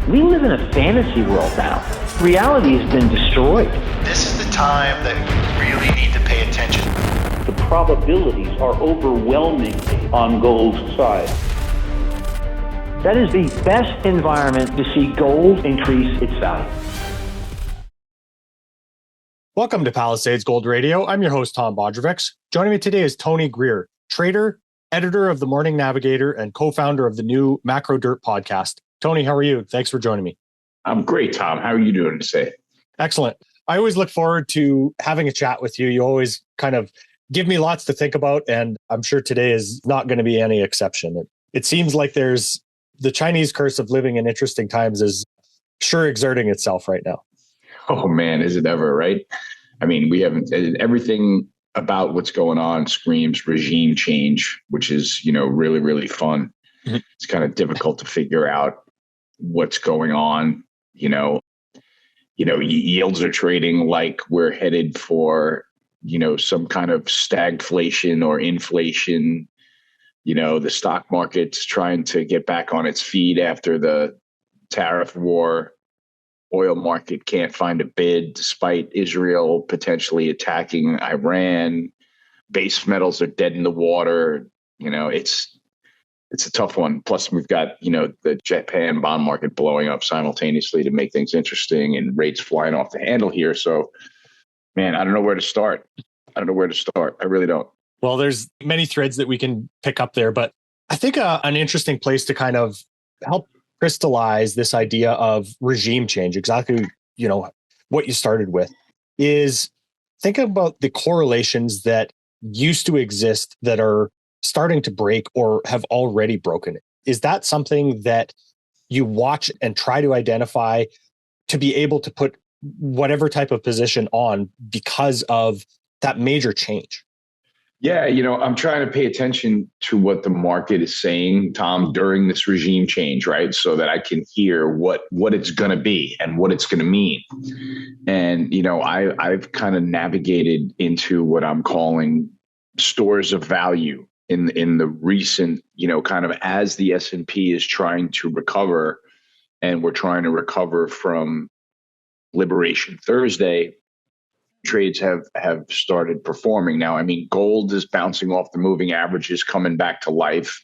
We live in a fantasy world now. Reality has been destroyed. This is the time that you really need to pay attention. The probabilities are overwhelmingly on gold's side. That is the best environment to see gold increase its value. Welcome to Palisade's Gold Radio. I'm your host, Tom Bodrovics. Joining me today is Tony Greer, trader, editor of the Morning Navigator, and co-founder of the new Macro Dirt podcast. Tony, how are you? Thanks for joining me. I'm great, Tom. How are you doing today? Excellent. I always look forward to having a chat with you. You always kind of give me lots to think about, and I'm sure today is not going to be any exception. It seems like there's the Chinese curse of living in interesting times is sure exerting itself right now. Oh man, is it ever, right? I mean, we haven't, everything about what's going on screams regime change, which is, really, really fun. Mm-hmm. It's kind of difficult to figure out what's going on. Yields are trading like we're headed for, some kind of stagflation or inflation. The stock market's trying to get back on its feet after the tariff war. Oil market can't find a bid despite Israel potentially attacking Iran. Base metals are dead in the water. It's a tough one. Plus, we've got, the Japan bond market blowing up simultaneously to make things interesting and rates flying off the handle here. So, man, I don't know where to start. I really don't. Well, there's many threads that we can pick up there, but I think an interesting place to kind of help crystallize this idea of regime change, exactly, what you started with, is think about the correlations that used to exist that are starting to break or have already broken. Is that something that you watch and try to identify to be able to put whatever type of position on because of that major change? Yeah, I'm trying to pay attention to what the market is saying, Tom, during this regime change, right? So that I can hear what it's going to be and what it's going to mean. And, I've kind of navigated into what I'm calling stores of value in the recent, kind of as the S&P is trying to recover, and we're trying to recover from Liberation Thursday. Trades have started performing now. I mean, gold is bouncing off the moving averages, coming back to life.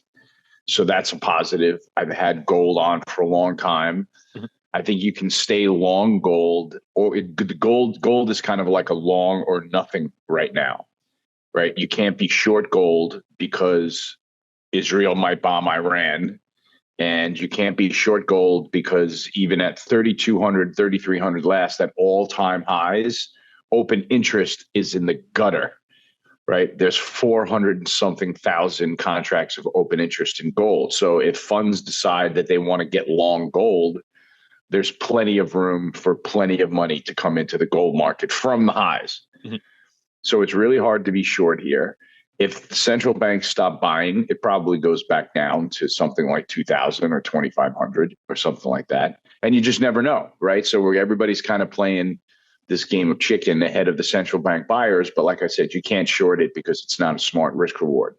So that's a positive. I've had gold on for a long time. Mm-hmm. I think you can stay long gold, or gold is kind of like a long or nothing right now, right? You can't be short gold because Israel might bomb Iran. And you can't be short gold because even at 3,200, 3,300 last, at all-time highs, open interest is in the gutter, right? There's 400 and something thousand contracts of open interest in gold. So if funds decide that they want to get long gold, there's plenty of room for plenty of money to come into the gold market from the highs. Mm-hmm. So it's really hard to be short here. If the central banks stop buying, it probably goes back down to something like 2,000 or 2,500 or something like that. And you just never know, right? So everybody's kind of playing this game of chicken ahead of the central bank buyers. But like I said, you can't short it because it's not a smart risk reward.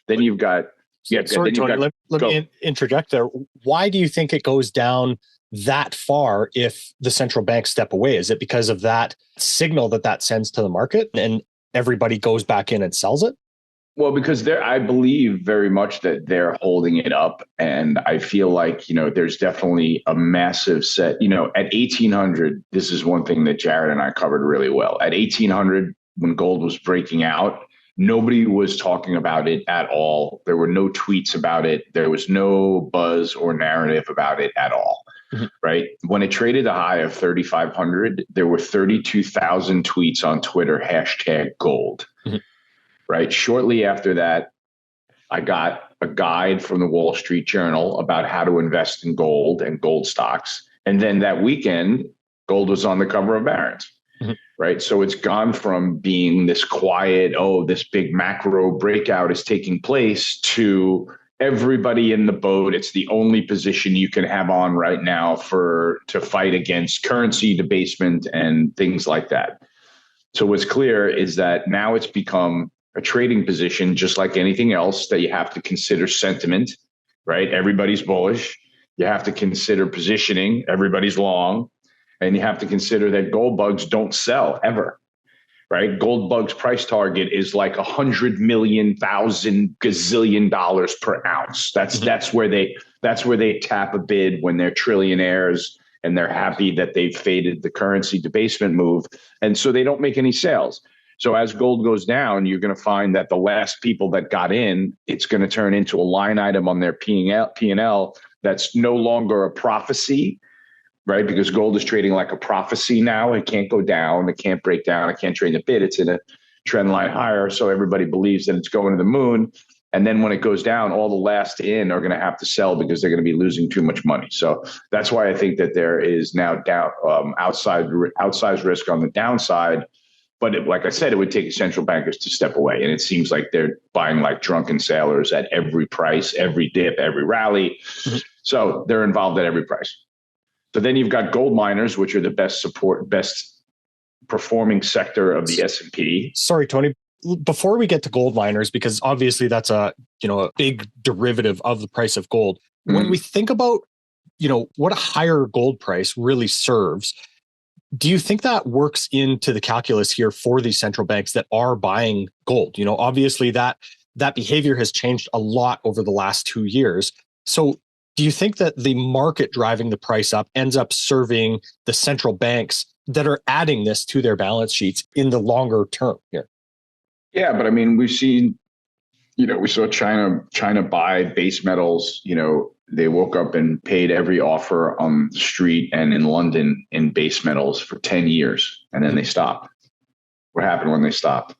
Then you've got... Sorry, Tony, let me interject there. Why do you think it goes down that far if the central banks step away? Is it because of that signal that sends to the market and everybody goes back in and sells it? Well, because I believe very much that they're holding it up. And I feel like, there's definitely a massive set, at 1,800, this is one thing that Jared and I covered really well. At 1,800, when gold was breaking out, nobody was talking about it at all. There were no tweets about it. There was no buzz or narrative about it at all. Mm-hmm. Right? When it traded a high of 3,500, there were 32,000 tweets on Twitter, #gold. Mm-hmm. Right. Shortly after that, I got a guide from the Wall Street Journal about how to invest in gold and gold stocks. And then that weekend, gold was on the cover of Barron's. Mm-hmm. Right. So it's gone from being this quiet, this big macro breakout is taking place, to everybody in the boat. It's the only position you can have on right now to fight against currency debasement and things like that. So what's clear is that now it's become a trading position, just like anything else, that you have to consider sentiment, right? Everybody's bullish. You have to consider positioning. Everybody's long. And you have to consider that gold bugs don't sell ever, right? Gold bugs price target is like $100,000,000 per ounce. That's where they tap a bid when they're trillionaires and they're happy that they've faded the currency debasement move. And so they don't make any sales. So as gold goes down, you're going to find that the last people that got in, it's going to turn into a line item on their P&L that's no longer a prophecy, right? Because gold is trading like a prophecy now. It can't go down. It can't break down. It can't trade a bid. It's in a trend line higher. So everybody believes that it's going to the moon. And then when it goes down, all the last in are going to have to sell because they're going to be losing too much money. So that's why I think that there is now outsized risk on the downside. But like I said, it would take central bankers to step away. And it seems like they're buying like drunken sailors at every price, every dip, every rally. So they're involved at every price. So then you've got gold miners, which are the best performing sector of the S&P. Sorry, Tony, before we get to gold miners, because obviously that's a big derivative of the price of gold. When we think about, what a higher gold price really serves, do you think that works into the calculus here for these central banks that are buying gold? Obviously that behavior has changed a lot over the last 2 years. So do you think that the market driving the price up ends up serving the central banks that are adding this to their balance sheets in the longer term here? Yeah, but I mean, we've seen, we saw China buy base metals. They woke up and paid every offer on the street and in London in base metals for 10 years. And then they stopped. What happened when they stopped?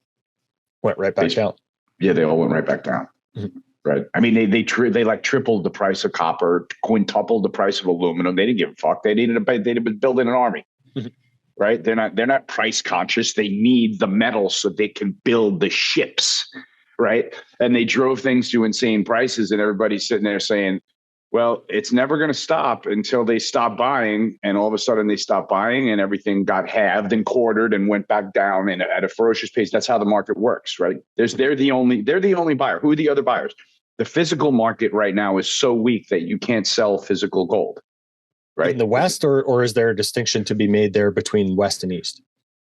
Went right back down. Yeah, they all went right back down. Mm-hmm. Right. I mean, they tripled the price of copper, quintupled the price of aluminum. They didn't give a fuck. They'd been building an army. Mm-hmm. Right. They're not price conscious. They need the metal so they can build the ships. Right. And they drove things to insane prices. And everybody's sitting there saying, well, it's never going to stop until they stop buying. And all of a sudden they stopped buying and everything got halved and quartered and went back down at a ferocious pace. That's how the market works, right? They're the only buyer. Who are the other buyers? The physical market right now is so weak that you can't sell physical gold, right? In the West, or is there a distinction to be made there between West and East?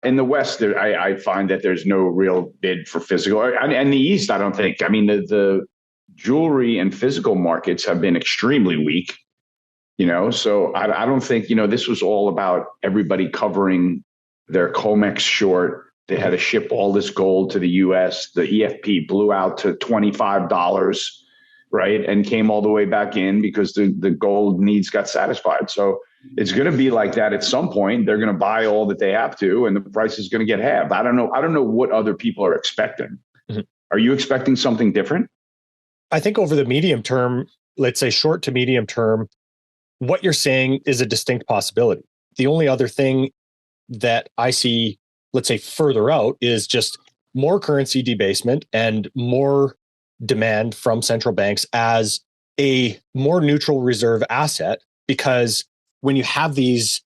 In the West, I find that there's no real bid for physical. And the East, I don't think. I mean, the jewelry and physical markets have been extremely weak, so I don't think, this was all about everybody covering their COMEX short. They had to ship all this gold to the US. The EFP blew out to $25, right? And came all the way back in because the gold needs got satisfied. So it's going to be like that at some point. They're going to buy all that they have to, and the price is going to get halved. I don't know what other people are expecting. Mm-hmm. Are you expecting something different? I think over the medium term, let's say short to medium term, what you're saying is a distinct possibility. The only other thing that I see, let's say further out, is just more currency debasement and more demand from central banks as a more neutral reserve asset. Because when you have these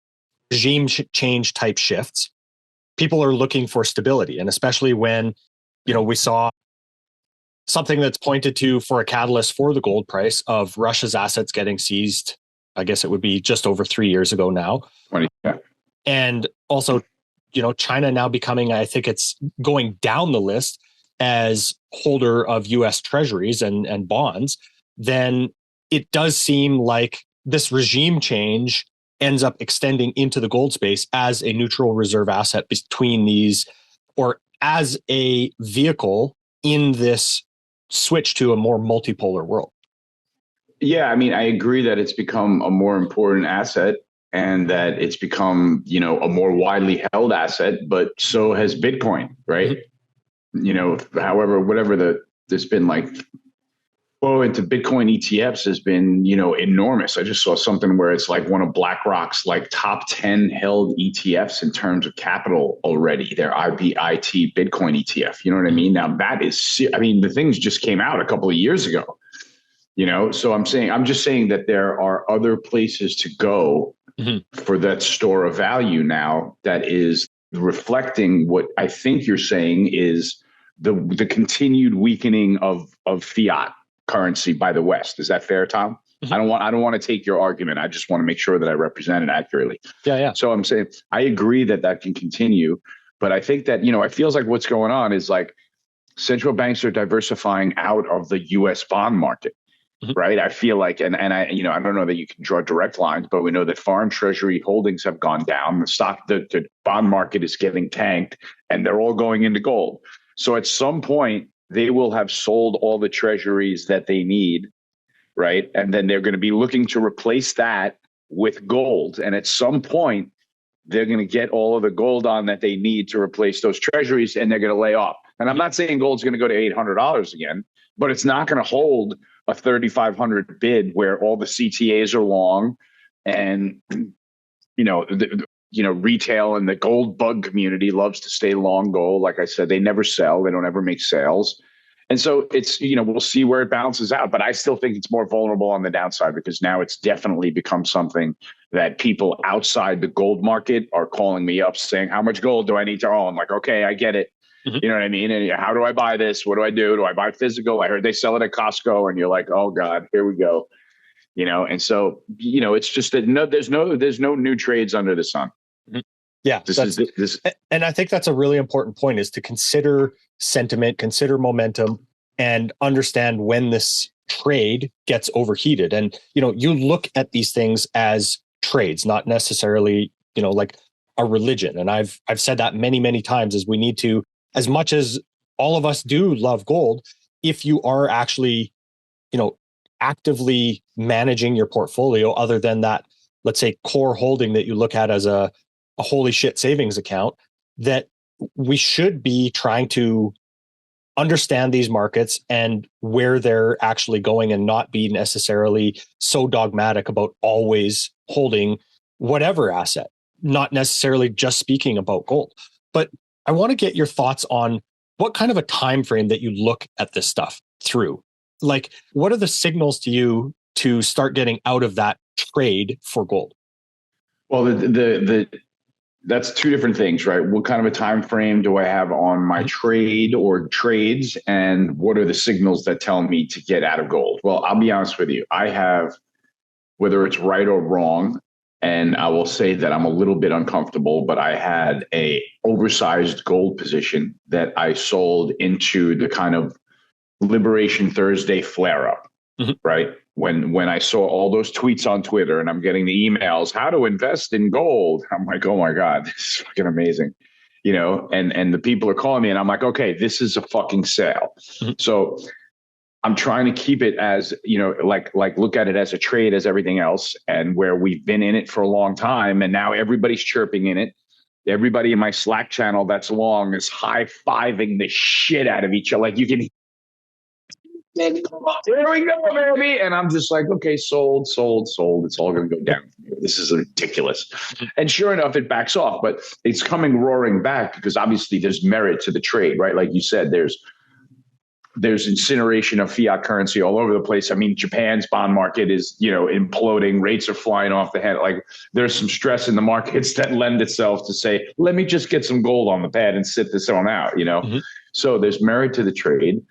regime change type shifts, people are looking for stability. And especially when, we saw something that's pointed to for a catalyst for the gold price of Russia's assets getting seized, I guess it would be just over 3 years ago now. 20, yeah. And also, China now becoming, I think it's going down the list as holder of US treasuries and bonds, then it does seem like this regime change ends up extending into the gold space as a neutral reserve asset between these, or as a vehicle in this switch to a more multipolar world. Yeah, I mean, I agree that it's become a more important asset and that it's become, a more widely held asset, but so has Bitcoin, right? Mm-hmm. However, there's been like flow into Bitcoin ETFs has been, enormous. I just saw something where it's like one of BlackRock's like top 10 held ETFs in terms of capital already. Their IBIT Bitcoin ETF. You know what I mean? Now that is, the things just came out a couple of years ago, so I'm just saying that there are other places to go mm-hmm. for that store of value now that is reflecting what I think you're saying is the continued weakening of fiat currency by the West. Is that fair, Tom? Mm-hmm. I don't want to take your argument. I just want to make sure that I represent it accurately. Yeah. So I'm saying I agree that can continue, but I think that, it feels like what's going on is like central banks are diversifying out of the U.S. bond market. Mm-hmm. Right. I feel like, and I, I don't know that you can draw direct lines, but we know that foreign treasury holdings have gone down. The bond market is getting tanked, and they're all going into gold. So at some point, they will have sold all the treasuries that they need. Right. And then they're going to be looking to replace that with gold. And at some point, they're going to get all of the gold on that they need to replace those treasuries, and they're going to lay off. And I'm not saying gold's going to go to $800 again, but it's not going to hold a 3,500 bid where all the CTAs are long, and retail and the gold bug community loves to stay long gold. Like I said, they never sell; they don't ever make sales, and so it's we'll see where it balances out. But I still think it's more vulnerable on the downside, because now it's definitely become something that people outside the gold market are calling me up saying, "How much gold do I need to own?" I'm like, okay, I get it. Mm-hmm. You know what I mean? And how do I buy this? What do I do? Do I buy physical? I heard they sell it at Costco, and you're like, oh God, here we go. And so, it's just that there's no new trades under the sun. Mm-hmm. Yeah. And I think that's a really important point, is to consider sentiment, consider momentum, and understand when this trade gets overheated. And, you look at these things as trades, not necessarily, like a religion. And I've said that many, many times, is we need to, as much as all of us do love gold, if you are actually, actively managing your portfolio, other than that, let's say, core holding that you look at as a holy shit savings account, that we should be trying to understand these markets and where they're actually going, and not be necessarily so dogmatic about always holding whatever asset, not necessarily just speaking about gold. But I want to get your thoughts on what kind of a time frame that you look at this stuff through. Like, what are the signals to you to start getting out of that trade for gold? Well, that's two different things, right? What kind of a time frame do I have on my trade or trades, and what are the signals that tell me to get out of gold? Well, I'll be honest with you. I have, whether it's right or wrong, and I will say that I'm a little bit uncomfortable, but I had a oversized gold position that I sold into the kind of Liberation Thursday flare up, right? When I saw all those tweets on Twitter, and I'm getting the emails, how to invest in gold. I'm like, oh my God, this is fucking amazing. And the people are calling me, and I'm like, okay, this is a fucking sale. Mm-hmm. So I'm trying to keep it as, like look at it as a trade, as everything else, and where we've been in it for a long time, and now everybody's chirping in it. Everybody in my Slack channel that's long is high-fiving the shit out of each other. Like, you can, here we go, baby. And I'm just like, okay, sold. It's all going to go down. This is ridiculous. And sure enough, it backs off, but it's coming roaring back, because obviously there's merit to the trade, right? Like you said, there's incineration of fiat currency all over the place. I mean, Japan's bond market is, imploding. Rates are flying off the head. Like, there's some stress in the markets that lend itself to say, let me just get some gold on the pad and sit this on out, Mm-hmm. So there's merit to the trade.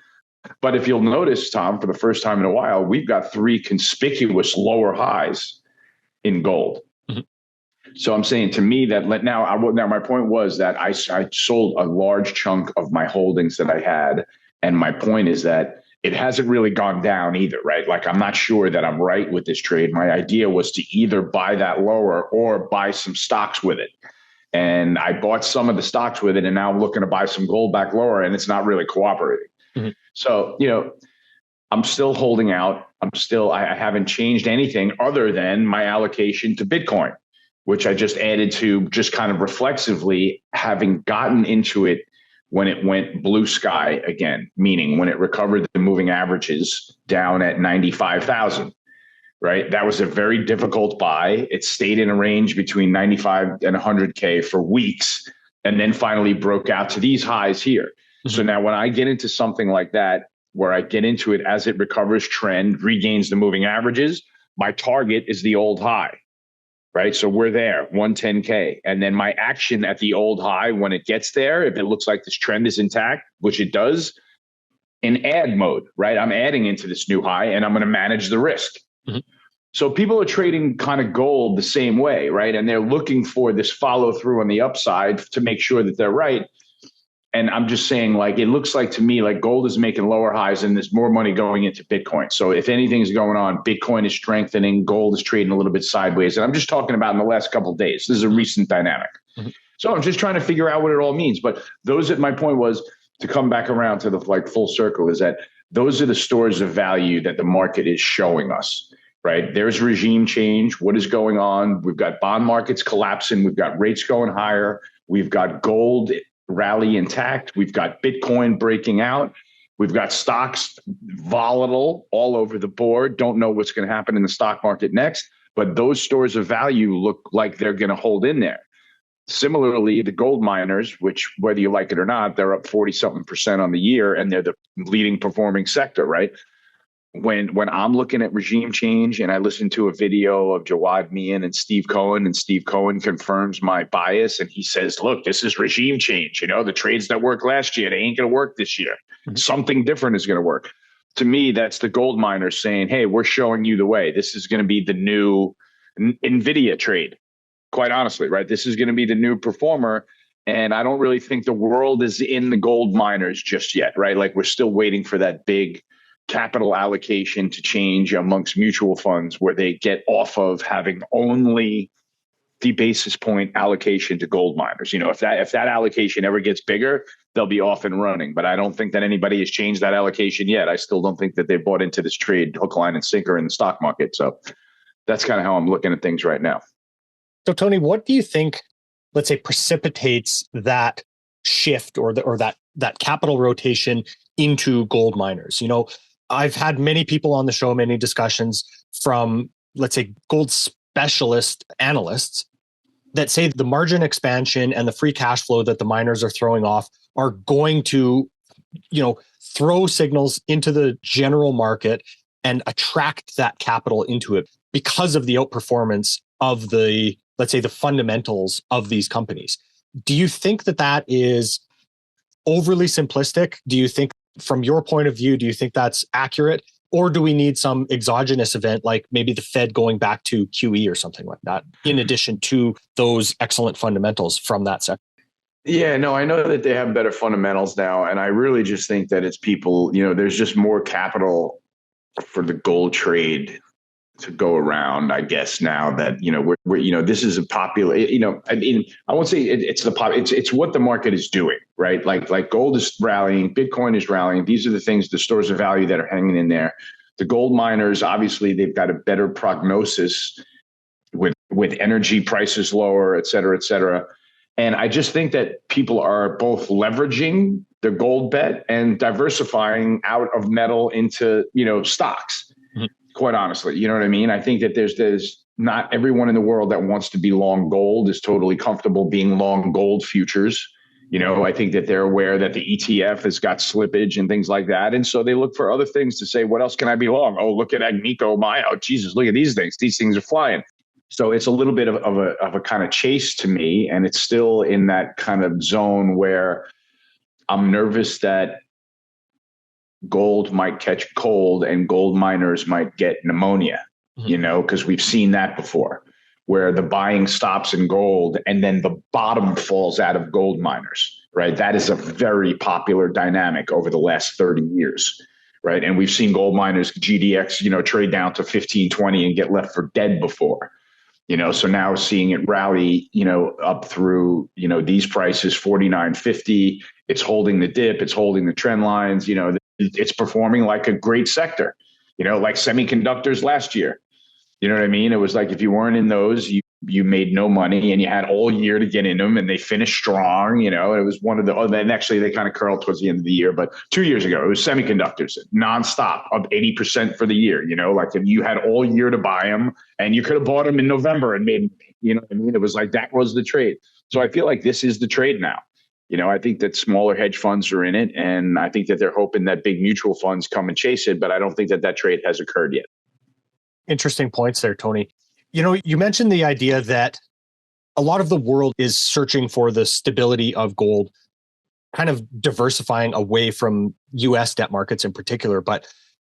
But if you'll notice, Tom, for the first time in a while, we've got 3 conspicuous lower highs in gold. Mm-hmm. So I'm saying, to me, that now my point was that I sold a large chunk of my holdings that I had. And my point is that it hasn't really gone down either, right? Like, I'm not sure that I'm right with this trade. My idea was to either buy that lower or buy some stocks with it. And I bought some of the stocks with it, and now I'm looking to buy some gold back lower, and it's not really cooperating. Mm-hmm. So, I'm still holding out. I haven't changed anything other than my allocation to Bitcoin, which I just added to, just kind of reflexively, having gotten into it when it went blue sky again, meaning when it recovered the moving averages down at 95,000, right? That was a very difficult buy. It stayed in a range between 95 and 100K for weeks, and then finally broke out to these highs here. So now when I get into something like that, where I get into it as it recovers trend, regains the moving averages, my target is the old high, right? So we're there, 110K. And then my action at the old high, when it gets there, if it looks like this trend is intact, which it does, in add mode, right? I'm adding into this new high, and I'm going to manage the risk. Mm-hmm. So people are trading kind of gold the same way, right? And they're looking for this follow through on the upside to make sure that they're right. And I'm just saying, like, it looks like to me like gold is making lower highs and there's more money going into Bitcoin. So if anything's going on, Bitcoin is strengthening, gold is trading a little bit sideways. And I'm just talking about in the last couple of days. This is a recent dynamic. Mm-hmm. So I'm just trying to figure out what it all means. But my point was to come back around to the like full circle is that those are the stores of value that the market is showing us, right? There's regime change. What is going on? We've got bond markets collapsing. We've got rates going higher. We've got gold rally intact. We've got Bitcoin breaking out. We've got stocks volatile all over the board. Don't know what's going to happen in the stock market next, but those stores of value look like they're going to hold in there. Similarly, the gold miners, which whether you like it or not, they're up 40-something% on the year, and they're the leading performing sector, right? When I'm looking at regime change and I listen to a video of Jawad Mian and Steve Cohen confirms my bias, and he says, look, this is regime change. You know, the trades that worked last year, they ain't going to work this year. Mm-hmm. Something different is going to work. To me, that's the gold miners saying, hey, we're showing you the way. This is going to be the new NVIDIA trade, quite honestly, right? This is going to be the new performer. And I don't really think the world is in the gold miners just yet, right? Like we're still waiting for that big capital allocation to change amongst mutual funds where they get off of having only the basis point allocation to gold miners. You know, if that allocation ever gets bigger, they'll be off and running. But I don't think that anybody has changed that allocation yet. I still don't think that they bought into this trade hook, line, and sinker in the stock market. So that's kind of how I'm looking at things right now. So Tony, what do you think, let's say, precipitates that shift or that capital rotation into gold miners? You know, I've had many people on the show, many discussions from, let's say, gold specialist analysts that say the margin expansion and the free cash flow that the miners are throwing off are going to, you know, throw signals into the general market and attract that capital into it because of the outperformance of the, let's say, the fundamentals of these companies. Do you think that is overly simplistic? Do you think, from your point of view, do you think that's accurate? Or do we need some exogenous event like maybe the Fed going back to QE or something like that, in addition to those excellent fundamentals from that sector? Yeah, no, I know that they have better fundamentals now. And I really just think that it's people, you know, there's just more capital for the gold trade to go around, I guess, now that, you know, we're you know, this is a popular, you know, I mean, I won't say it's what the market is doing, right? Like gold is rallying, Bitcoin is rallying. These are the things, the stores of value that are hanging in there. The gold miners, obviously, they've got a better prognosis with energy prices lower, et cetera, et cetera. And I just think that people are both leveraging their gold bet and diversifying out of metal into, you know, stocks. Mm-hmm. Quite honestly, you know what I mean? I think that there's not everyone in the world that wants to be long gold is totally comfortable being long gold futures. You know, I think that they're aware that the ETF has got slippage and things like that. And so they look for other things to say, what else can I be long? Oh, look at Agnico, oh, Jesus, look at these things. These things are flying. So it's a little bit of a kind of chase to me. And it's still in that kind of zone where I'm nervous that gold might catch cold and gold miners might get pneumonia, you know, because we've seen that before, where the buying stops in gold and then the bottom falls out of gold miners, right? That is a very popular dynamic over the last 30 years, right? And we've seen gold miners, GDX, you know, trade down to 15, 20 and get left for dead before, you know, so now seeing it rally, you know, up through, you know, these prices, 49.50, it's holding the dip, it's holding the trend lines, you know, it's performing like a great sector, you know, like semiconductors last year. You know what I mean? It was like, if you weren't in those, you made no money and you had all year to get in them and they finished strong. You know, it was one of the, and actually they kind of curled towards the end of the year, but 2 years ago, it was semiconductors nonstop up 80% for the year. You know, like you had all year to buy them and you could have bought them in November and made, you know what I mean? It was like, that was the trade. So I feel like this is the trade now. You know, I think that smaller hedge funds are in it, and I think that they're hoping that big mutual funds come and chase it, but I don't think that trade has occurred yet. Interesting points there, Tony. You know, you mentioned the idea that a lot of the world is searching for the stability of gold, kind of diversifying away from US debt markets in particular. But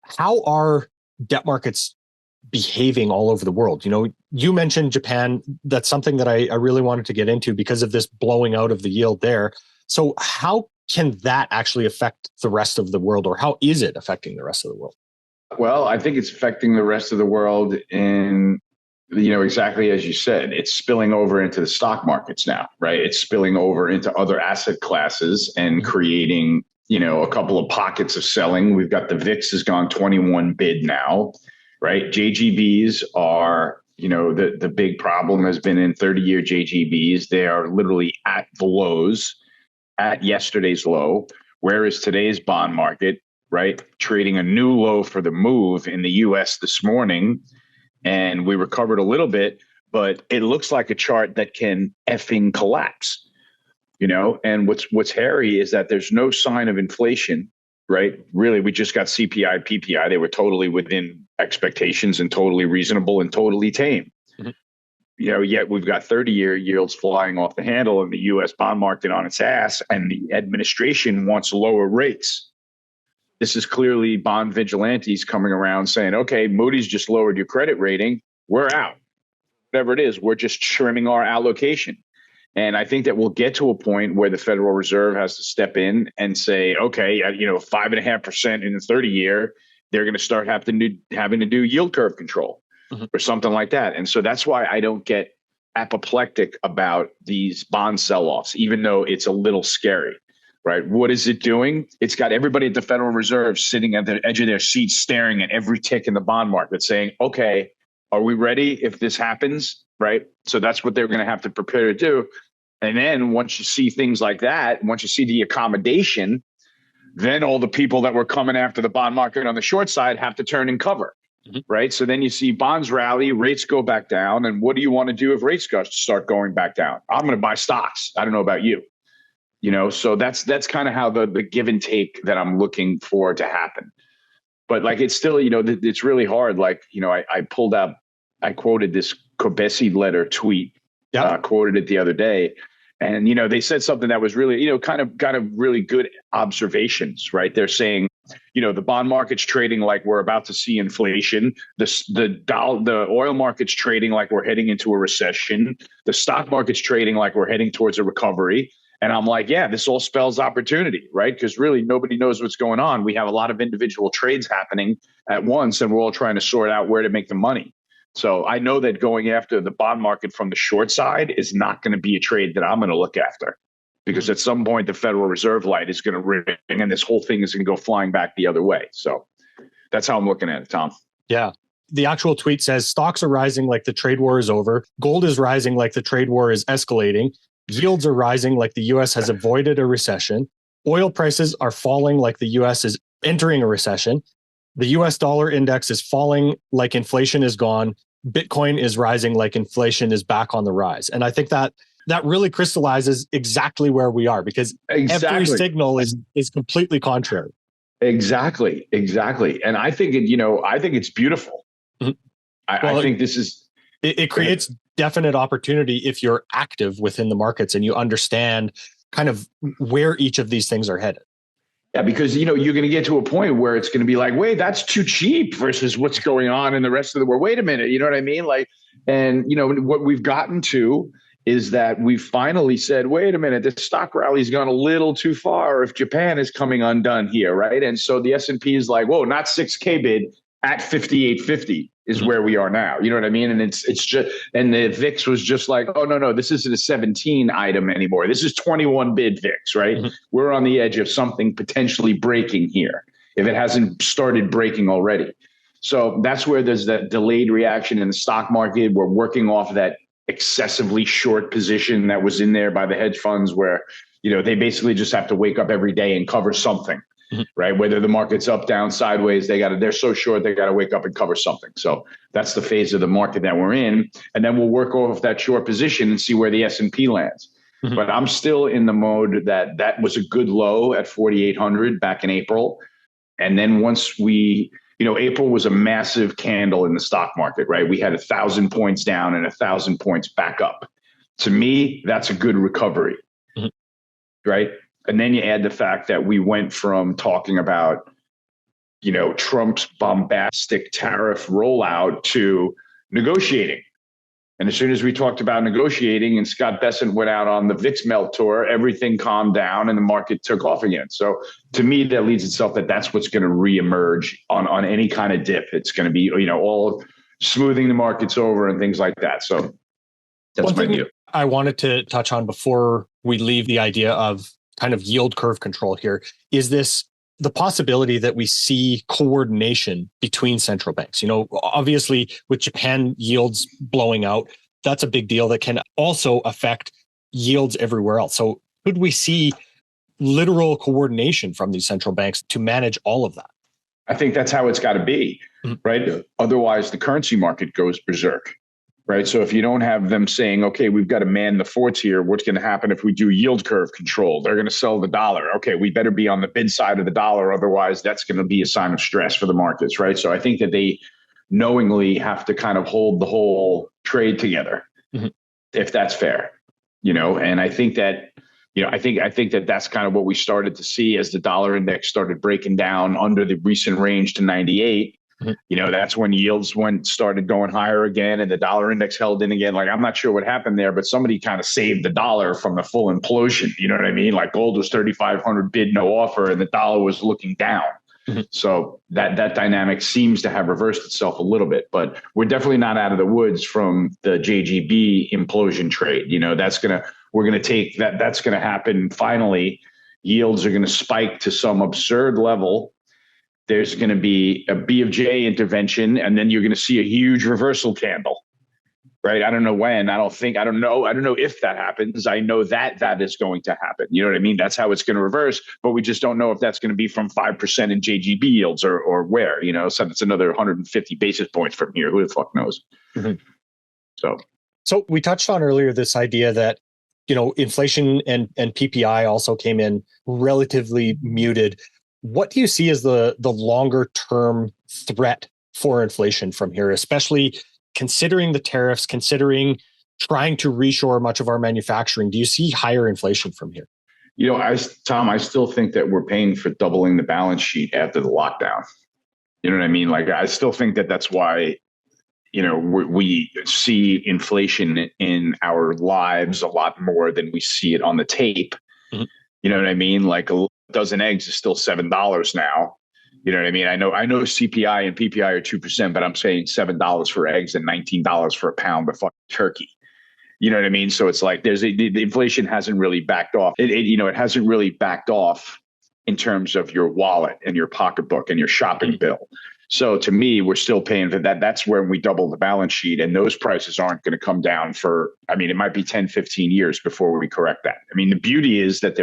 how are debt markets behaving all over the world. You mentioned Japan. That's something that I really wanted to get into because of this blowing out of the yield there. So how can that actually affect the rest of the world, or how is it affecting the rest of the world? Well, I think it's affecting the rest of the world in, exactly as you said, it's spilling over into the stock markets now, right? It's spilling over into other asset classes and creating, a couple of pockets of selling. We've got the VIX has gone 21 bid now, right? JGBs are, the big problem has been in 30-year JGBs. They are literally at the lows, at yesterday's low, whereas today's bond market, right, trading a new low for the move in the US this morning. And we recovered a little bit, but it looks like a chart that can effing collapse, and what's hairy is that there's no sign of inflation, right? Really, we just got CPI, PPI. They were totally within expectations and totally reasonable and totally tame. Yet we've got 30-year yields flying off the handle and the US bond market on its ass, and the administration wants lower rates. This is clearly bond vigilantes coming around saying, okay, Moody's just lowered your credit rating. We're out. Whatever it is, we're just trimming our allocation. And I think that we'll get to a point where the Federal Reserve has to step in and say, okay, 5.5% in the 30-year, they're going to start having to do yield curve control. Or something like that. And so that's why I don't get apoplectic about these bond sell-offs, even though it's a little scary, right? What is it doing? It's got everybody at the Federal Reserve sitting at the edge of their seats, staring at every tick in the bond market saying, okay, are we ready if this happens, right? So that's what they're going to have to prepare to do. And then once you see things like that, once you see the accommodation, then all the people that were coming after the bond market on the short side have to turn and cover. Right. So then you see bonds rally, rates go back down. And what do you want to do if rates start going back down? I'm going to buy stocks. I don't know about you. So that's kind of how the give and take that I'm looking for to happen. But like, it's still, it's really hard. Like, I quoted this Kobesi letter tweet, quoted it the other day. And, they said something that was really, kind of really good observations, right? They're saying, the bond market's trading like we're about to see inflation. The oil market's trading like we're heading into a recession. The stock market's trading like we're heading towards a recovery. And I'm like, yeah, this all spells opportunity, right? Because really nobody knows what's going on. We have a lot of individual trades happening at once, and we're all trying to sort out where to make the money. So I know that going after the bond market from the short side is not going to be a trade that I'm going to look after. Because at some point, the Federal Reserve light is going to ring and this whole thing is going to go flying back the other way. So that's how I'm looking at it, Tom. Yeah. The actual tweet says stocks are rising like the trade war is over. Gold is rising like the trade war is escalating. Yields are rising like the U.S. has avoided a recession. Oil prices are falling like the U.S. is entering a recession. The U.S. dollar index is falling like inflation is gone. Bitcoin is rising like inflation is back on the rise. And I think that really crystallizes exactly where we are, because every signal is completely contrary. Exactly. And I think it's beautiful. I think this is it creates definite opportunity if you're active within the markets and you understand kind of where each of these things are headed. Yeah, because you're going to get to a point where it's going to be like, wait, that's too cheap versus what's going on in the rest of the world. Wait a minute, you know what I mean? Like, and what we've gotten to is that we finally said, wait a minute, the stock rally's gone a little too far if Japan is coming undone here, right? And so the S&P is like, whoa, not 6K bid at 5850 is where we are now. You know what I mean? And it's just, and the VIX was just like, oh, no, this isn't a 17 item anymore. This is 21 bid VIX, right? We're on the edge of something potentially breaking here if it hasn't started breaking already. So that's where there's that delayed reaction in the stock market. We're working off that excessively short position that was in there by the hedge funds where, they basically just have to wake up every day and cover something, right? Whether the market's up, down, sideways, they're so short, they got to wake up and cover something. So that's the phase of the market that we're in. And then we'll work off that short position and see where the S&P lands. But I'm still in the mode that was a good low at 4,800 back in April. And then once April was a massive candle in the stock market, right? We had 1,000 points down and 1,000 points back up. To me, that's a good recovery, right? And then you add the fact that we went from talking about Trump's bombastic tariff rollout to negotiating. And as soon as we talked about negotiating and Scott Bessent went out on the VIX melt tour, everything calmed down and the market took off again. So to me, that leads itself that's what's going to reemerge on any kind of dip. It's going to be, all smoothing the markets over and things like that. So that's my view. I wanted to touch on before we leave the idea of kind of yield curve control here is this the possibility that we see coordination between central banks. Obviously with Japan yields blowing out, that's a big deal that can also affect yields everywhere else. So could we see literal coordination from these central banks to manage all of that? I think that's how it's got to be, right? Otherwise, the currency market goes berserk, right? So if you don't have them saying, okay, we've got to man the forts here, what's going to happen if we do yield curve control? They're going to sell the dollar. Okay, we better be on the bid side of the dollar. Otherwise, that's going to be a sign of stress for the markets, right? So I think that they knowingly have to kind of hold the whole trade together, if that's fair, and I think that, I think that that's kind of what we started to see as the dollar index started breaking down under the recent range to 98. That's when yields started going higher again and the dollar index held in again. Like, I'm not sure what happened there, but somebody kind of saved the dollar from the full implosion. You know what I mean? Like gold was 3,500 bid, no offer, and the dollar was looking down. So that dynamic seems to have reversed itself a little bit, but we're definitely not out of the woods from the JGB implosion trade. That's going to happen. Finally, yields are going to spike to some absurd level. There's going to be a B of J intervention, and then you're going to see a huge reversal candle, right? I don't know when. I don't know if that happens. I know that is going to happen. You know what I mean? That's how it's going to reverse, but we just don't know if that's going to be from 5% in JGB yields or where, so it's another 150 basis points from here. Who the fuck knows? So we touched on earlier this idea that, inflation and PPI also came in relatively muted. What do you see as the longer term threat for inflation from here, especially considering the tariffs, considering trying to reshore much of our manufacturing? Do you see higher inflation from here? Tom, I still think that we're paying for doubling the balance sheet after the lockdown. You know what I mean? Like, I still think that that's why, we see inflation in our lives a lot more than we see it on the tape. You know what I mean? Like a dozen eggs is still $7 now. You know what I mean? I know CPI and PPI are 2%, but I'm saying $7 for eggs and $19 for a pound of fucking turkey. You know what I mean? So it's like the inflation hasn't really backed off. It hasn't really backed off in terms of your wallet and your pocketbook and your shopping bill. So to me, we're still paying for that. That's when we double the balance sheet, and those prices aren't going to come down it might be 10, 15 years before we correct that. I mean, the beauty is that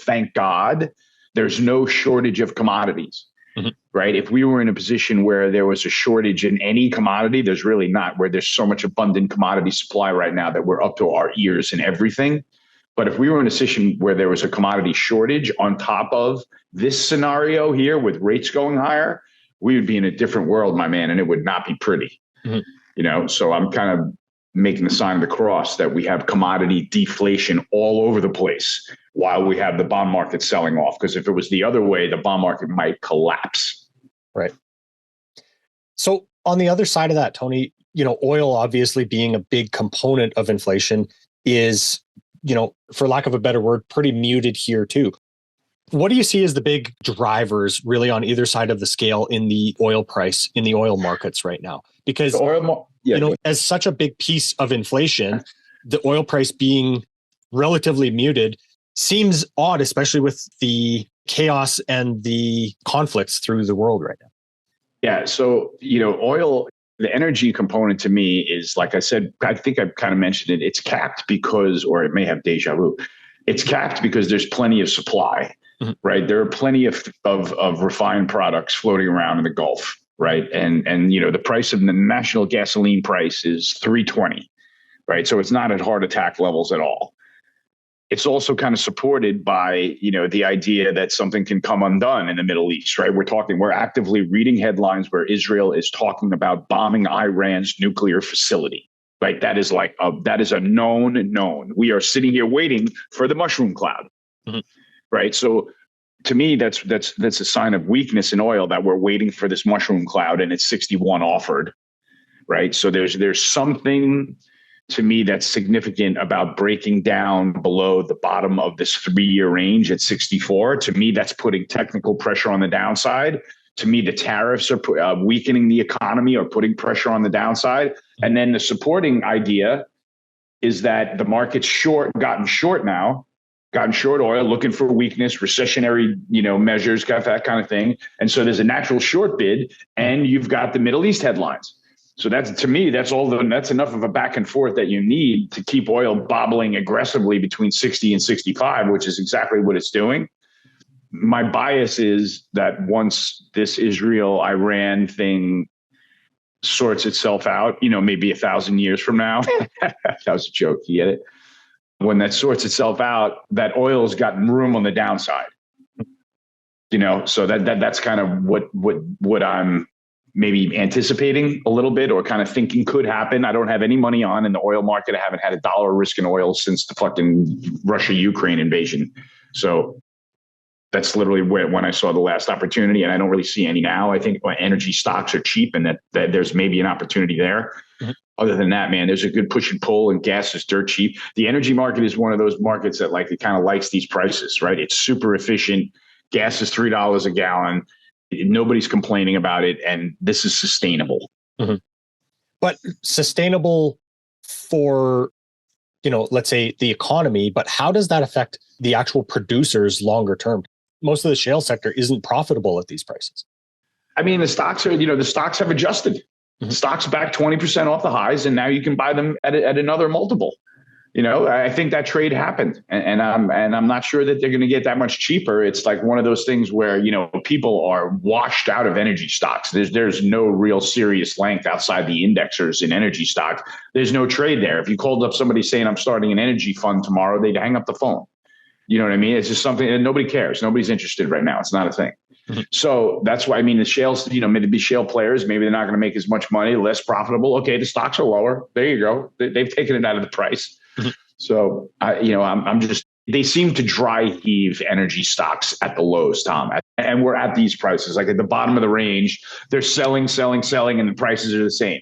thank God, there's no shortage of commodities, right? If we were in a position where there was a shortage in any commodity, there's really not, where there's so much abundant commodity supply right now that we're up to our ears in everything. But if we were in a position where there was a commodity shortage on top of this scenario here with rates going higher, we would be in a different world, my man, and it would not be pretty. So I'm kind of making the sign of the cross that we have commodity deflation all over the place while we have the bond market selling off. Because if it was the other way, the bond market might collapse. Right. So on the other side of that, Tony, oil obviously being a big component of inflation is, for lack of a better word, pretty muted here too. What do you see as the big drivers really on either side of the scale in the oil price, in the oil markets right now? Because, as such a big piece of inflation, the oil price being relatively muted seems odd, especially with the chaos and the conflicts through the world right now. Yeah. So, oil, the energy component to me is, like I said, I think I've kind of mentioned it. It's capped or it may have deja vu. It's capped because there's plenty of supply. Right. There are plenty of refined products floating around in the Gulf. Right. And the price of the national gasoline price is $3.20. Right. So it's not at heart attack levels at all. It's also kind of supported by, the idea that something can come undone in the Middle East. Right. We're actively reading headlines where Israel is talking about bombing Iran's nuclear facility. Right. That is a known. We are sitting here waiting for the mushroom cloud. Right. So to me, that's a sign of weakness in oil, that we're waiting for this mushroom cloud and it's 61 offered, right? So there's something to me that's significant about breaking down below the bottom of this 3-year range at 64. To me, that's putting technical pressure on the downside. To me, the tariffs are weakening the economy or putting pressure on the downside. And then the supporting idea is that the market's gotten short oil, looking for weakness, recessionary, measures, got that kind of thing. And so there's a natural short bid, and you've got the Middle East headlines. So that's enough of a back and forth that you need to keep oil bobbling aggressively between 60 and 65, which is exactly what it's doing. My bias is that once this Israel-Iran thing sorts itself out, maybe 1,000 years from now, that was a joke, you get it? When that sorts itself out, that oil's got room on the downside. So that's kind of what I'm maybe anticipating a little bit, or kind of thinking could happen. I don't have any money in the oil market. I haven't had $1 risk in oil since the fucking Russia-Ukraine invasion. So that's literally when I saw the last opportunity, and I don't really see any now. I think energy stocks are cheap, and that there's maybe an opportunity there. Mm-hmm. Other than that, man, there's a good push and pull, and gas is dirt cheap. The energy market is one of those markets that it kind of likes these prices, right? It's super efficient. Gas is $3 a gallon. Nobody's complaining about it, and this is sustainable. Mm-hmm. But sustainable for, let's say the economy, but how does that affect the actual producers longer term? Most of the shale sector isn't profitable at these prices. I mean, the stocks have adjusted. Mm-hmm. Stocks back 20% off the highs, and now you can buy them at another multiple. I think that trade happened, and I'm not sure that they're going to get that much cheaper. It's like one of those things where people are washed out of energy stocks. There's no real serious length outside the indexers in energy stocks. There's no trade there. If you called up somebody saying I'm starting an energy fund tomorrow, they'd hang up the phone. You know what I mean? It's just something that nobody cares. Nobody's interested right now. It's not a thing. Mm-hmm. So that's why, the shales, maybe be shale players, maybe they're not going to make as much money, less profitable. Okay, the stocks are lower. There you go. They've taken it out of the price. Mm-hmm. So I'm just, they seem to dry heave energy stocks at the lows, Tom. And we're at these prices, like at the bottom of the range, they're selling, and the prices are the same.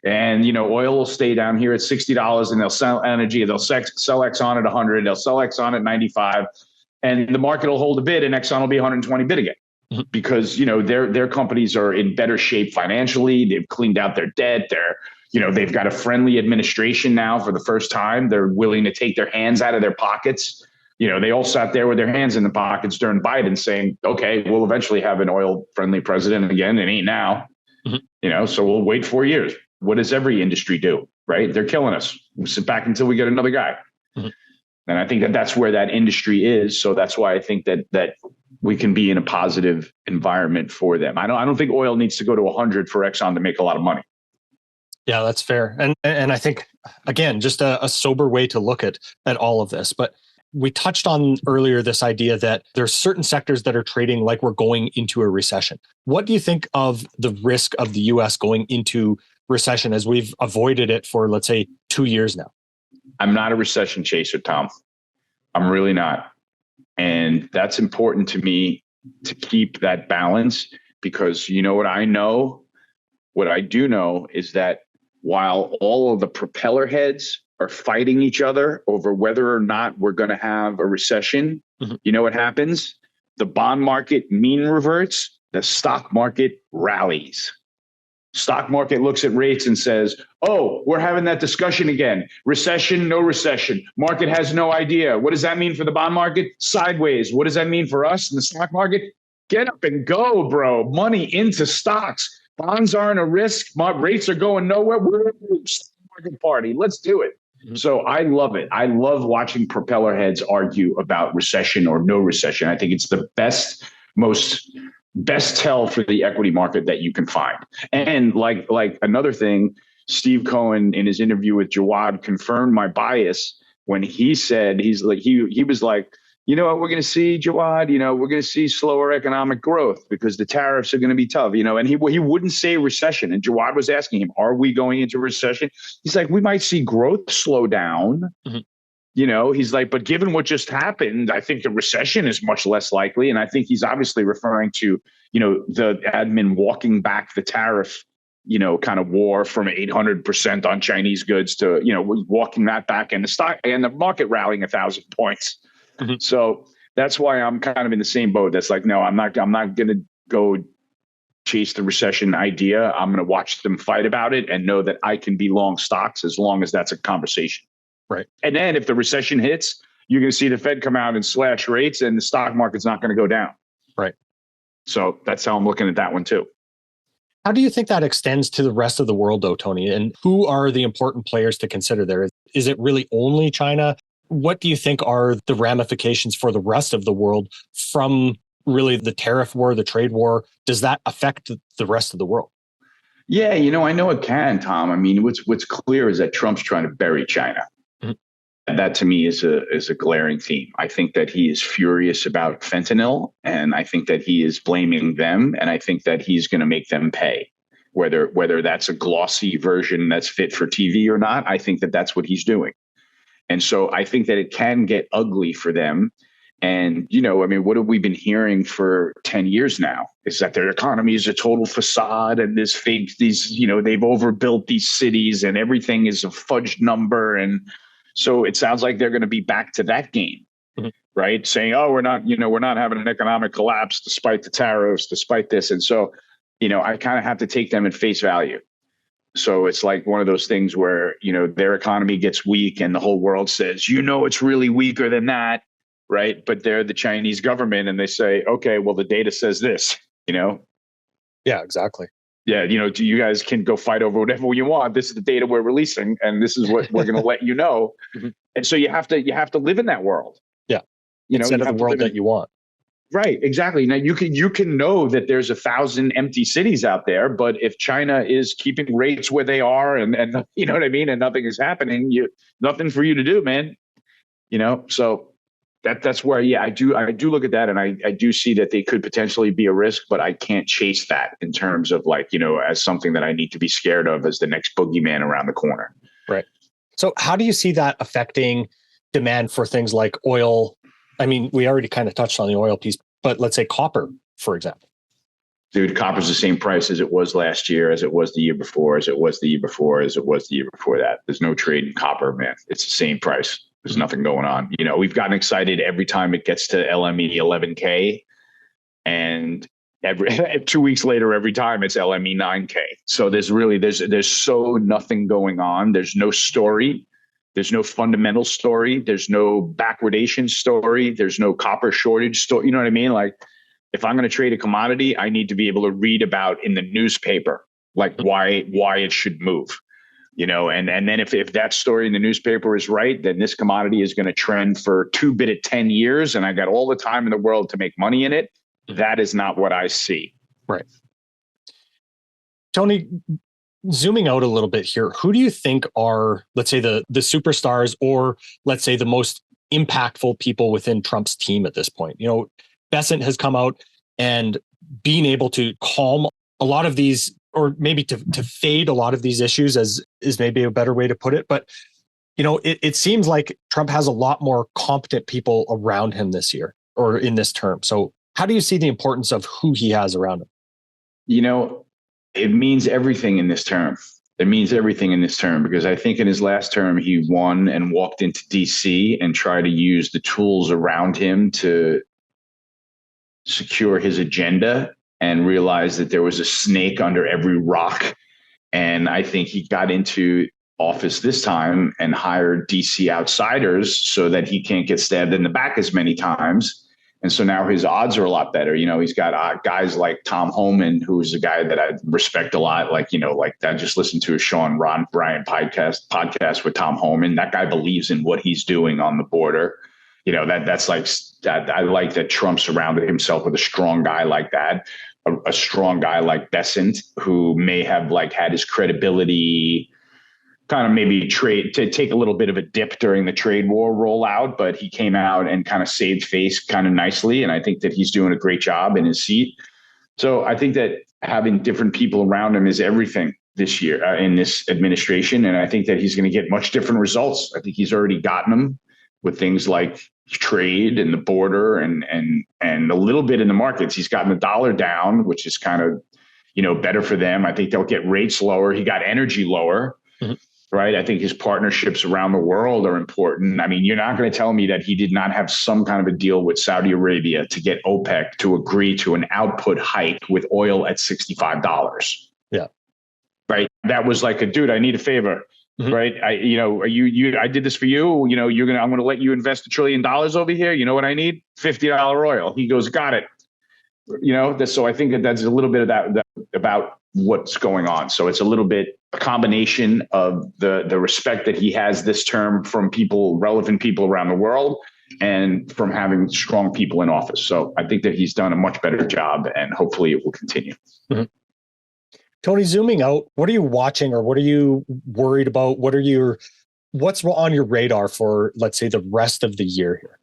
And, oil will stay down here at $60, and they'll sell energy. They'll sell Exxon at 100. They'll sell Exxon at 95. And the market will hold a bid, and Exxon will be 120 bid again. Mm-hmm. Because, their companies are in better shape financially. They've cleaned out their debt. They've got a friendly administration now for the first time. They're willing to take their hands out of their pockets. They all sat there with their hands in the pockets during Biden saying, okay, we'll eventually have an oil-friendly president again. It ain't now. Mm-hmm. So we'll wait 4 years. What does every industry do, right? They're killing us. We'll sit back until we get another guy. Mm-hmm. And I think that's where that industry is. So that's why I think that we can be in a positive environment for them. I don't think oil needs to go to 100 for Exxon to make a lot of money. Yeah, that's fair. And I think, again, just a sober way to look at all of this. But we touched on earlier this idea that there's certain sectors that are trading like we're going into a recession. What do you think of the risk of the US going into recession as we've avoided it for, let's say, 2 years now? I'm not a recession chaser, Tom. I'm really not. And that's important to me to keep that balance, because what I know? What I do know is that while all of the propeller heads are fighting each other over whether or not we're going to have a recession, mm-hmm. You know what happens? The bond market mean reverts, the stock market rallies. Stock market looks at rates and says, oh, we're having that discussion again. Recession, no recession. Market has no idea. What does that mean for the bond market? Sideways. What does that mean for us in the stock market? Get up and go, bro. Money into stocks. Bonds aren't a risk. Rates are going nowhere. We're a stock market party. Let's do it. Mm-hmm. So I love it. I love watching propeller heads argue about recession or no recession. I think it's the best tell for the equity market that you can find. And like another thing, Steve Cohen in his interview with Jawad confirmed my bias when he said, he was like, you know what we're going to see, Jawad? We're going to see slower economic growth because the tariffs are going to be tough, and he wouldn't say recession. And Jawad was asking him, are we going into recession? He's like, we might see growth slow down, mm-hmm. He's like, but given what just happened, I think the recession is much less likely. And I think he's obviously referring to, the admin walking back the tariff, kind of war from 800% on Chinese goods to, walking that back, and the stock and the market rallying 1,000 points. Mm-hmm. So that's why I'm kind of in the same boat. That's like, no, I'm not going to go chase the recession idea. I'm going to watch them fight about it and know that I can be long stocks as long as that's a conversation. Right. And then if the recession hits, you're going to see the Fed come out and slash rates, and the stock market's not going to go down. Right. So that's how I'm looking at that one too. How do you think that extends to the rest of the world, though, Tony? And who are the important players to consider there? Is it really only China? What do you think are the ramifications for the rest of the world from really the tariff war, the trade war? Does that affect the rest of the world? Yeah, I know it can, Tom. I mean, what's clear is that Trump's trying to bury China. And that to me is a glaring theme. I think that he is furious about fentanyl, and I think that he is blaming them, and I think that he's going to make them pay, whether that's a glossy version that's fit for TV or not. I think that that's what he's doing. And so I think that it can get ugly for them. And, what have we been hearing for 10 years now is that their economy is a total facade, and they've overbuilt these cities and everything is a fudged number. And so it sounds like they're going to be back to that game, mm-hmm. right? Saying, oh, we're not having an economic collapse despite the tariffs, despite this. And so, I kind of have to take them at face value. So it's like one of those things where, their economy gets weak and the whole world says, it's really weaker than that, right? But they're the Chinese government and they say, okay, well, the data says this, Yeah, exactly. Yeah, you guys can go fight over whatever you want. This is the data we're releasing, and this is what we're going to let you know. Mm-hmm. And so you have to live in that world. Yeah, instead of the world that you want. Right, exactly. Now you can know that there's 1,000 empty cities out there, but if China is keeping rates where they are, and you know what I mean, and nothing is happening, nothing for you to do, man. So. That's where, I do look at that, and I do see that they could potentially be a risk, but I can't chase that in terms of as something that I need to be scared of as the next boogeyman around the corner. Right. So how do you see that affecting demand for things like oil? I mean, we already kind of touched on the oil piece, but let's say copper, for example. Dude, copper's the same price as it was last year, as it was the year before, as it was the year before, as it was the year before that. There's no trade in copper, man. It's the same price. There's nothing going on. We've gotten excited every time it gets to LME 11K, and every 2 weeks later, every time it's LME 9K. So there's so nothing going on. There's no story. There's no fundamental story. There's no backwardation story. There's no copper shortage story. You know what I mean? Like, if I'm going to trade a commodity, I need to be able to read about in the newspaper, why it should move. And then if that story in the newspaper is right, then this commodity is going to trend for 2-bit at 10 years, and I got all the time in the world to make money in it. That is not what I see. Right. Tony, zooming out a little bit here, who do you think are, let's say, the superstars, or let's say the most impactful people within Trump's team at this point? Bessent has come out and being able to calm a lot of these, or maybe to fade a lot of these issues, as is maybe a better way to put it. But, it seems like Trump has a lot more competent people around him this year, or in this term. So how do you see the importance of who he has around him? It means everything in this term. It means everything in this term, because I think in his last term, he won and walked into DC and tried to use the tools around him to secure his agenda, and realized that there was a snake under every rock. And I think he got into office this time and hired DC outsiders so that he can't get stabbed in the back as many times. And so now his odds are a lot better. He's got guys like Tom Homan, who's a guy that I respect a lot. I just listened to a Sean Bryan podcast with Tom Homan. That guy believes in what he's doing on the border. That's like that. I like that Trump surrounded himself with a strong guy like that. A strong guy like Bessent, who may have had his credibility kind of maybe take a little bit of a dip during the trade war rollout, but he came out and kind of saved face kind of nicely. And I think that he's doing a great job in his seat. So I think that having different people around him is everything this year in this administration. And I think that he's going to get much different results. I think he's already gotten them. with things like trade and the border and a little bit in the markets. He's gotten the dollar down, which is kind of, better for them. I think they'll get rates lower. He got energy lower, right? I think his partnerships around the world are important. I mean, you're not going to tell me that he did not have some kind of a deal with Saudi Arabia to get OPEC to agree to an output hike with oil at $65. Yeah. Right. That was like dude, I need a favor. Right. I did this for you. I'm going to let you invest $1 trillion over here. You know what I need? $50 oil. He goes, got it. So I think that's a little bit of that about what's going on. So it's a little bit a combination of the respect that he has this term from relevant people around the world, and from having strong people in office. So I think that he's done a much better job, and hopefully it will continue. Tony, zooming out, what are you watching, or what are you worried about? What's on your radar for, let's say, the rest of the year here?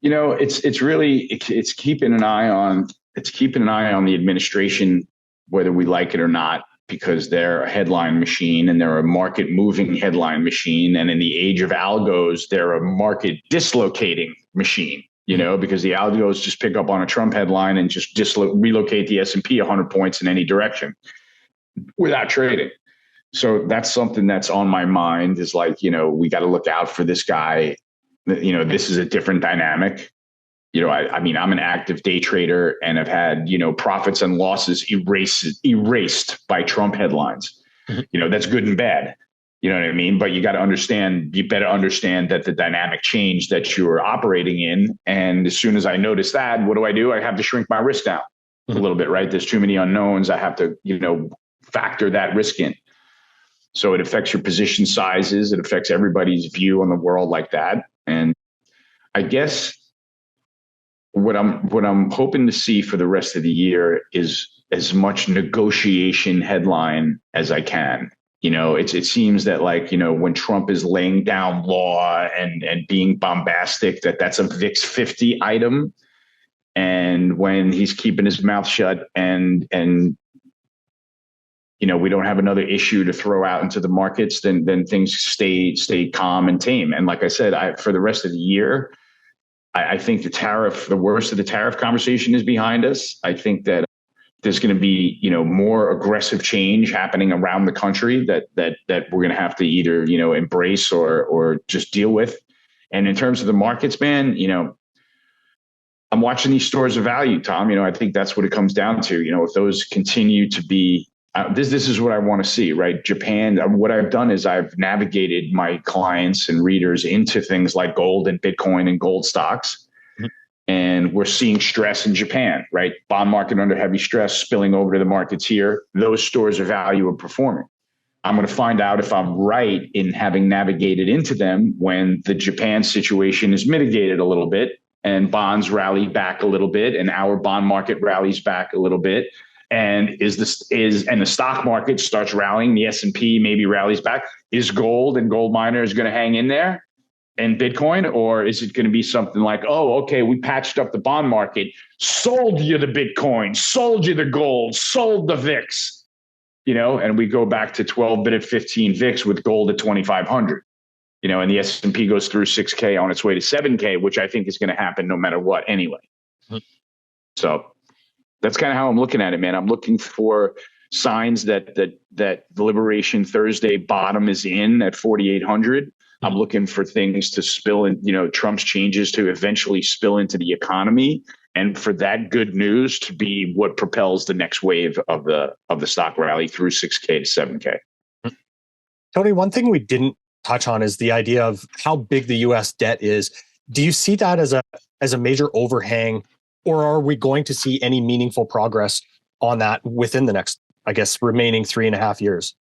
It's keeping an eye on the administration, whether we like it or not, because they're a headline machine and they're a market moving headline machine. And in the age of algos, they're a market dislocating machine, because the algos just pick up on a Trump headline and just relocate the S&P 100 points in any direction without trading. So that's something that's on my mind, is like, we got to look out for this guy. This is a different dynamic. I mean, I'm an active day trader and have had, profits and losses erased by Trump headlines. That's good and bad. You know what I mean? But you better understand that the dynamic change that you're operating in. And as soon as I notice that, what do? I have to shrink my risk down a little bit, right? There's too many unknowns. I have to, factor that risk in. So it affects your position sizes. It affects everybody's view on the world like that. And I guess what I'm hoping to see for the rest of the year is as much negotiation headline as I can. It seems that when Trump is laying down law and being bombastic, that's a VIX 50 item. And when he's keeping his mouth shut and we don't have another issue to throw out into the markets, then things stay calm and tame. And like I said, for the rest of the year, I think the worst of the tariff conversation is behind us. I think that there's going to be, more aggressive change happening around the country that we're going to have to either, embrace or just deal with. And in terms of the markets, man, I'm watching these stores of value, Tom. I think that's what it comes down to. If those continue to be, this is what I want to see, right? Japan, what I've done is I've navigated my clients and readers into things like gold and Bitcoin and gold stocks. And we're seeing stress in Japan, right? Bond market under heavy stress spilling over to the markets here. Those stores of value are performing. I'm going to find out if I'm right in having navigated into them when the Japan situation is mitigated a little bit and bonds rally back a little bit and our bond market rallies back a little bit. And and the stock market starts rallying, the S&P maybe rallies back. Is gold and gold miners going to hang in there and Bitcoin? Or is it going to be something like, oh, okay, we patched up the bond market, sold you the Bitcoin, sold you the gold, sold the VIX, and we go back to 12 bit at 15 VIX with gold at 2,500, and the S&P goes through 6K on its way to 7K, which I think is going to happen no matter what anyway. So that's kind of how I'm looking at it, man. I'm looking for signs that the Liberation Thursday bottom is in at 4,800. I'm looking for things to spill in, Trump's changes to eventually spill into the economy, and for that good news to be what propels the next wave of the stock rally through 6K to 7K. Tony, one thing we didn't touch on is the idea of how big the U.S. debt is. Do you see that as a major overhang? Or are we going to see any meaningful progress on that within the next, remaining 3.5 years?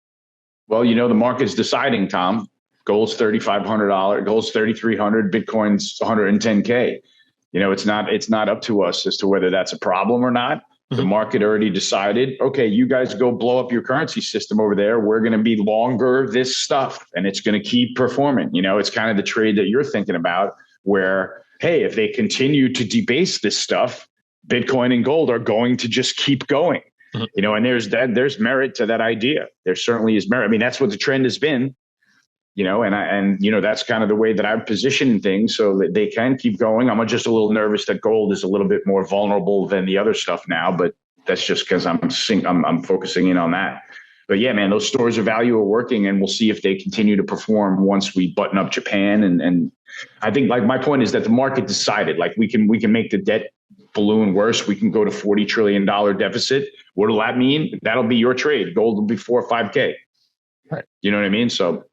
Well, the market's deciding, Tom. Gold's $3,500, gold's $3,300, Bitcoin's 110K. It's not up to us as to whether that's a problem or not. The market already decided, okay, you guys go blow up your currency system over there. We're going to be longer this stuff and it's going to keep performing. It's kind of the trade that you're thinking about where, hey, if they continue to debase this stuff, Bitcoin and gold are going to just keep going, and there's merit to that idea. There certainly is merit. I mean, that's what the trend has been. and that's kind of the way that I've positioned things so that they can keep going. I'm just a little nervous that gold is a little bit more vulnerable than the other stuff now, but that's just because I'm focusing in on that. But yeah, man, those stores of value are working, and we'll see if they continue to perform once we button up Japan. And I think, like, my point is that the market decided, like, we can make the debt balloon worse. We can go to $40 trillion deficit. What will that mean? That'll be your trade. Gold will be 4 or 5K. Right. You know what I mean? So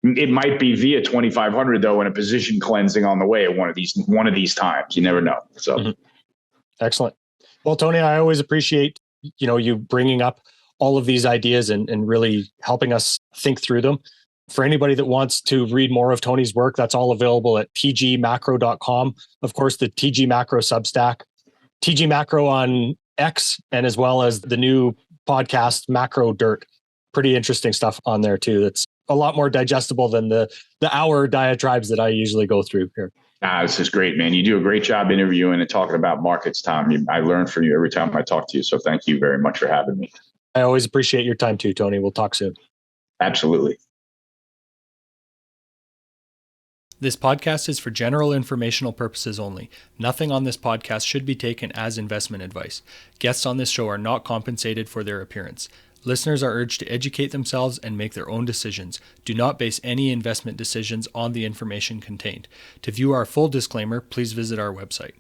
it might be via 2,500 though, and a position cleansing on the way at one of these times. You never know. So Excellent. Well, Tony, I always appreciate you bringing up all of these ideas and really helping us think through them. For anybody that wants to read more of Tony's work, that's all available at tgmacro.com. Of course, the TG Macro Substack, TG Macro on X, and as well as the new podcast, Macro Dirt. Pretty interesting stuff on there too. That's a lot more digestible than the hour diatribes that I usually go through here. This is great, man. You do a great job interviewing and talking about markets, Tom. I learn from you every time I talk to you. So thank you very much for having me. I always appreciate your time too, Tony. We'll talk soon. Absolutely. This podcast is for general informational purposes only. Nothing on this podcast should be taken as investment advice. Guests on this show are not compensated for their appearance. Listeners are urged to educate themselves and make their own decisions. Do not base any investment decisions on the information contained. To view our full disclaimer, please visit our website.